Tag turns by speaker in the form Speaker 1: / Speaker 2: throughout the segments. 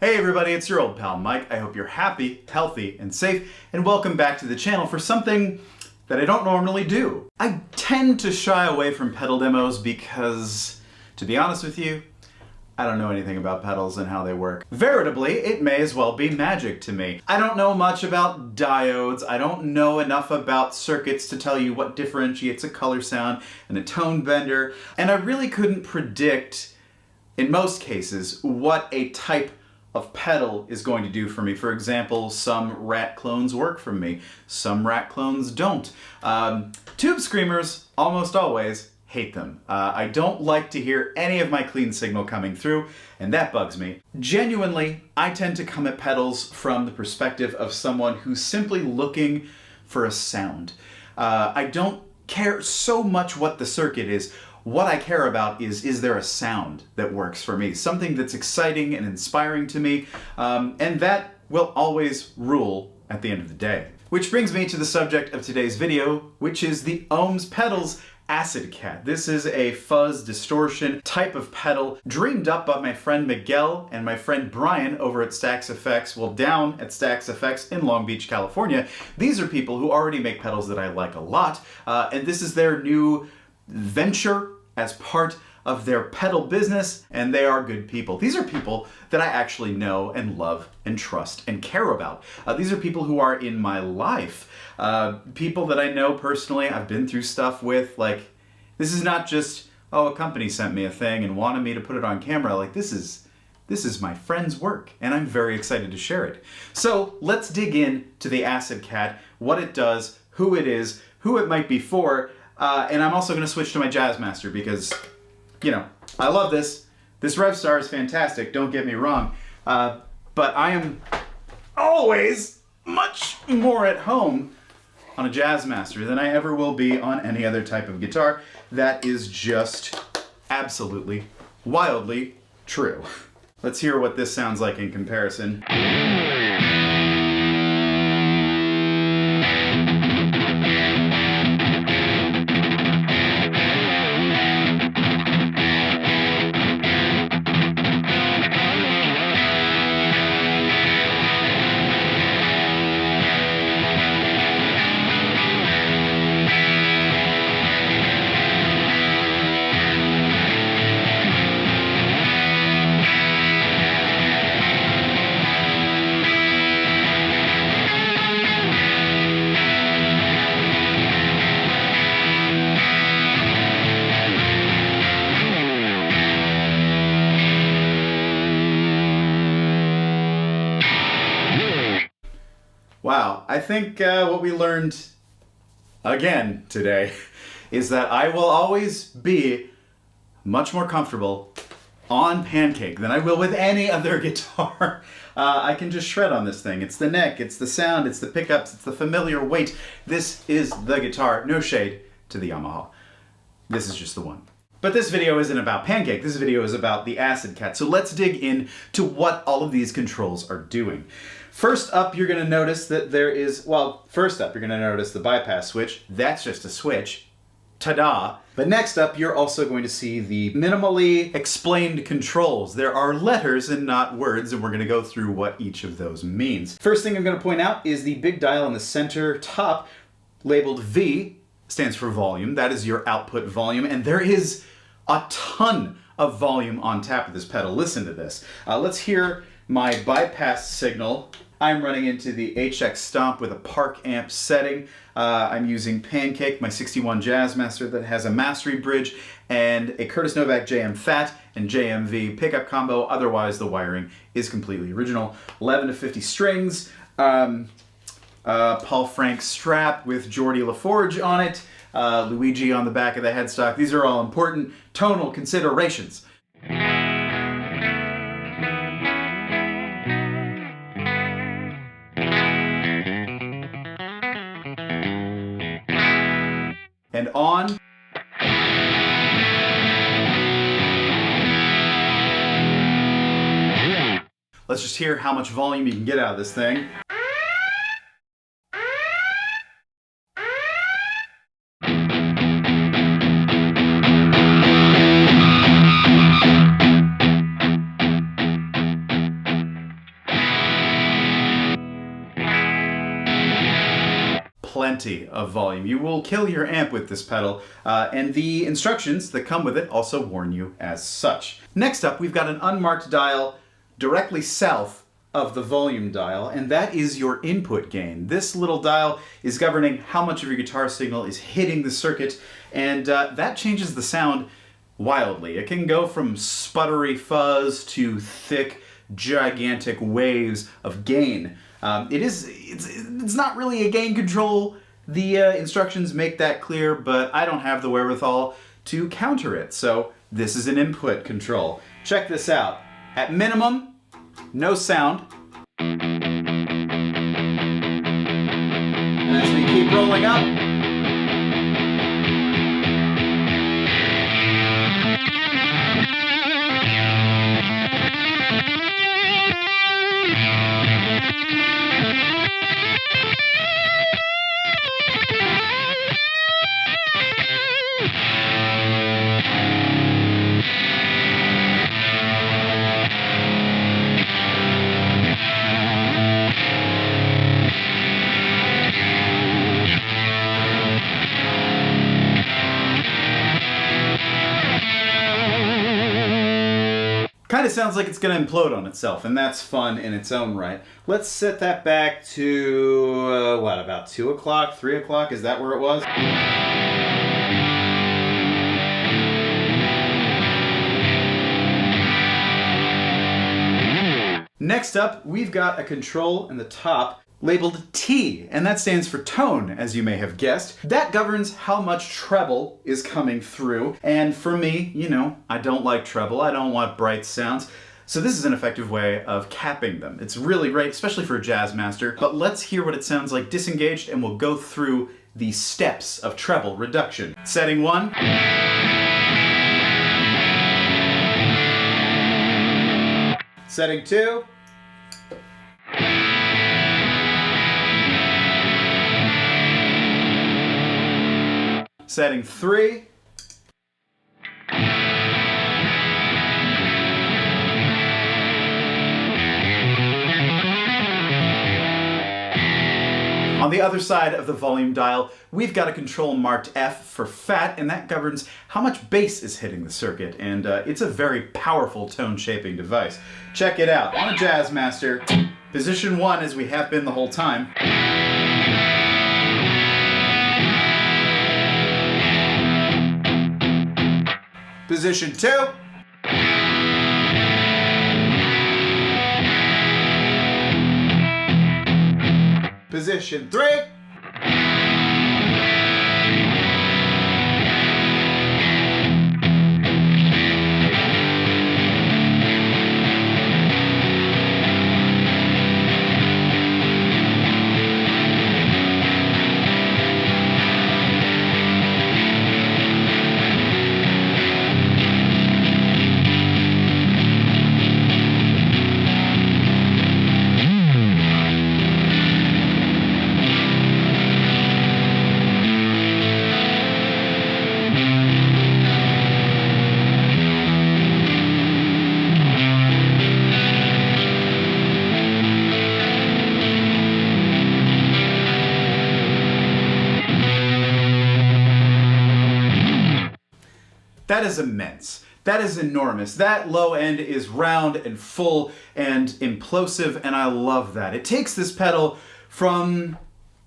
Speaker 1: Hey everybody, it's your old pal Mike. I hope you're happy, healthy, and safe, and welcome back to the channel for something that I don't normally do. I tend to shy away from pedal demos because, to be honest with you, I don't know anything about pedals and how they work. Veritably, it may as well be magic to me. I don't know much about diodes, I don't know enough about circuits to tell you what differentiates a color sound and a tone bender, and I really couldn't predict, in most cases, what a type of pedal is going to do for me. For example, some Rat clones work for me, some Rat clones don't. Tube screamers, almost always, hate them. I don't like to hear any of my clean signal coming through, and that bugs me. Genuinely, I tend to come at pedals from the perspective of someone who's simply looking for a sound. I don't care so much what the circuit is. What I care about is there a sound that works for me? Something that's exciting and inspiring to me, and that will always rule at the end of the day. Which brings me to the subject of today's video, which is the Ohms Pedals Acid Cat. This is a fuzz distortion type of pedal dreamed up by my friend Miguel and my friend Brian over at Stax Effects, well, down at Stax Effects in Long Beach, California. These are people who already make pedals that I like a lot, and this is their new venture as part of their pedal business, and they are good people. These are people that I actually know and love and trust and care about. These are people who are in my life. People that I know personally, I've been through stuff with. Like, this is not just, oh, a company sent me a thing and wanted me to put it on camera. Like, this is my friend's work, and I'm very excited to share it. So let's dig in to the Acid Cat, what it does, who it is, who it might be for, and I'm also going to switch to my Jazzmaster because, you know, I love this. This RevStar is fantastic, don't get me wrong, but I am always much more at home on a Jazzmaster than I ever will be on any other type of guitar. That is just absolutely, wildly true. Let's hear what this sounds like in comparison. Wow, I think what we learned again today is that I will always be much more comfortable on Pancake than I will with any other guitar. I can just shred on this thing. It's the neck, it's the sound, it's the pickups, it's the familiar weight. This is the guitar. No shade to the Yamaha. This is just the one. But this video isn't about Pancake, this video is about the Acid Cat. So let's dig into what all of these controls are doing. First up, you're going to notice that there is, well, first up, you're going to notice the bypass switch. That's just a switch. Ta-da! But next up, you're also going to see the minimally explained controls. There are letters and not words, and we're going to go through what each of those means. First thing I'm going to point out is the big dial in the center top, labeled V, stands for volume. That is your output volume, and there is a ton of volume on tap of this pedal. Listen to this. Let's hear my bypass signal. I'm running into the HX Stomp with a Park amp setting. I'm using Pancake, my 61 Jazzmaster that has a mastery bridge and a Curtis Novak JM Fat and JMV pickup combo. Otherwise, the wiring is completely original. 11 to 50 strings, Paul Frank strap with Geordie LaForge on it, Luigi on the back of the headstock. These are all important tonal considerations. And on. Let's just hear how much volume you can get out of this thing. plenty of volume. You will kill your amp with this pedal, and the instructions that come with it also warn you as such. Next up, we've got an unmarked dial directly south of the volume dial, and that is your input gain. This little dial is governing how much of your guitar signal is hitting the circuit, and that changes the sound wildly. It can go from sputtery fuzz to thick, gigantic waves of gain. It's not really a gain control. The instructions make that clear, but I don't have the wherewithal to counter it, so this is an input control. Check this out. At minimum, no sound. And as we keep rolling up, kind of sounds like it's going to implode on itself, and that's fun in its own right. Let's set that back to, what, about 2 o'clock, 3 o'clock? Is that where it was? Next up, we've got a control in the top labeled T, and that stands for tone, as you may have guessed. That governs how much treble is coming through, and for me, you know, I don't like treble, I don't want bright sounds, so this is an effective way of capping them. It's really great, especially for a jazz master, but let's hear what it sounds like disengaged, and we'll go through the steps of treble reduction. Setting 1. Setting 2. Setting 3. On the other side of the volume dial, we've got a control marked F for fat, and that governs how much bass is hitting the circuit, and it's a very powerful tone-shaping device. Check it out. On a Jazz Master, position 1, as we have been the whole time. Position 2. Position 3. That is immense. That is enormous. That low end is round and full and implosive, and I love that. It takes this pedal from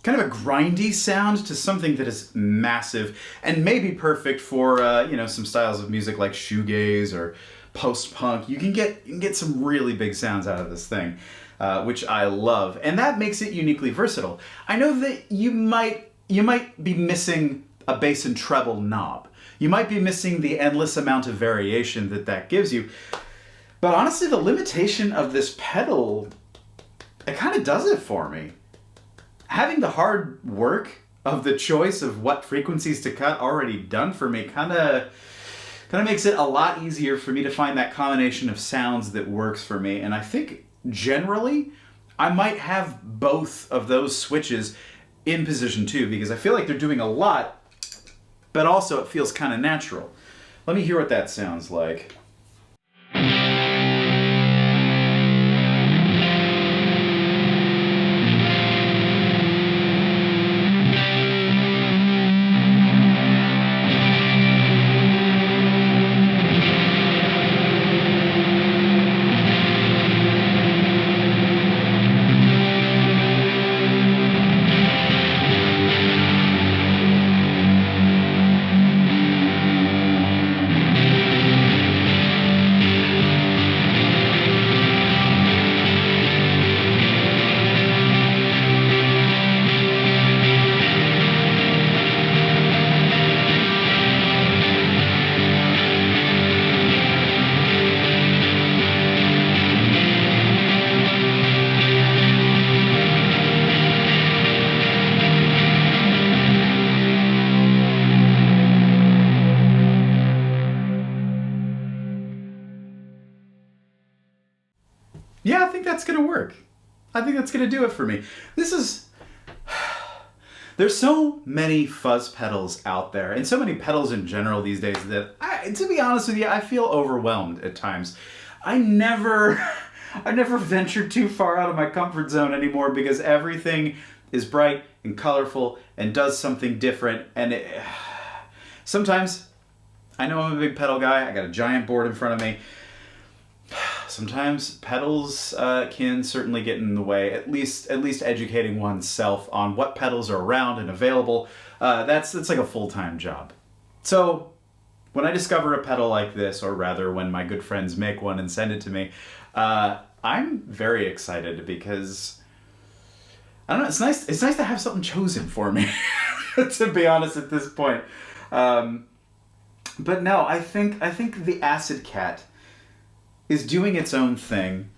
Speaker 1: kind of a grindy sound to something that is massive and maybe perfect for some styles of music like shoegaze or post-punk. You can get some really big sounds out of this thing, which I love, and that makes it uniquely versatile. I know that you might be missing a bass and treble knob. You might be missing the endless amount of variation that gives you. But honestly, the limitation of this pedal, it kind of does it for me. Having the hard work of the choice of what frequencies to cut already done for me kind of makes it a lot easier for me to find that combination of sounds that works for me. And I think generally, I might have both of those switches in position 2 because I feel like they're doing a lot, but also it feels kind of natural. Let me hear what that sounds like. that's gonna work. I think that's gonna do it for me. There's so many fuzz pedals out there, and so many pedals in general these days that, to be honest with you, I feel overwhelmed at times. I never venture too far out of my comfort zone anymore because everything is bright and colorful and does something different. And sometimes, I know I'm a big pedal guy, I got a giant board in front of me. Sometimes pedals can certainly get in the way, at least educating oneself on what pedals are around and available. That's like a full-time job. So when I discover a pedal like this, or rather when my good friends make one and send it to me, I'm very excited because, I don't know, it's nice to have something chosen for me, to be honest at this point. But no, I think the Acid Cat is doing its own thing.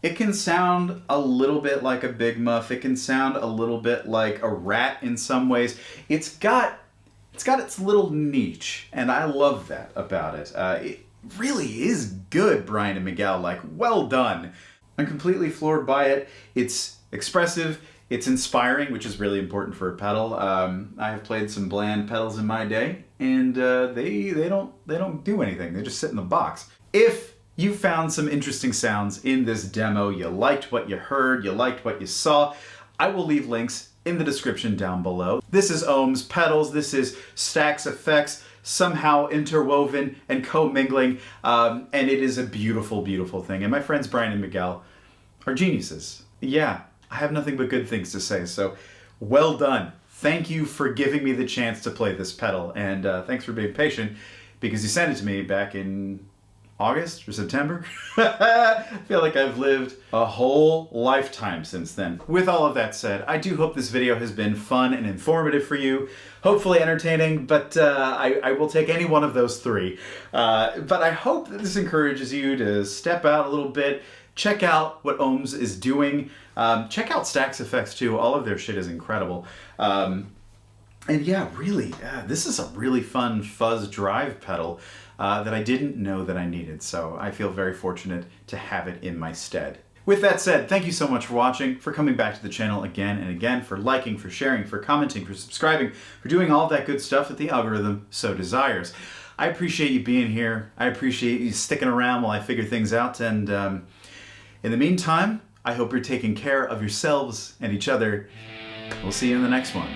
Speaker 1: It can sound a little bit like a Big Muff. It can sound a little bit like a Rat in some ways. It's got its little niche, and I love that about it. It really is good, Brian and Miguel. Like, well done. I'm completely floored by it. It's expressive. It's inspiring, which is really important for a pedal. I have played some bland pedals in my day, and they don't do anything. They just sit in the box. If you found some interesting sounds in this demo, you liked what you heard, you liked what you saw, I will leave links in the description down below. This is Ohms pedals, this is Stax effects, somehow interwoven and commingling, and it is a beautiful, beautiful thing. And my friends Brian and Miguel are geniuses. Yeah, I have nothing but good things to say, so well done. Thank you for giving me the chance to play this pedal, and thanks for being patient, because you sent it to me back in August or September? I feel like I've lived a whole lifetime since then. With all of that said, I do hope this video has been fun and informative for you, hopefully entertaining, but I will take any one of those three. But I hope that this encourages you to step out a little bit, check out what Ohms is doing, check out Stax Effects too, all of their shit is incredible. And yeah, really, this is a really fun fuzz drive pedal that I didn't know that I needed, so I feel very fortunate to have it in my stead. With that said, thank you so much for watching, for coming back to the channel again and again, for liking, for sharing, for commenting, for subscribing, for doing all that good stuff that the algorithm so desires. I appreciate you being here. I appreciate you sticking around while I figure things out, and in the meantime, I hope you're taking care of yourselves and each other. We'll see you in the next one.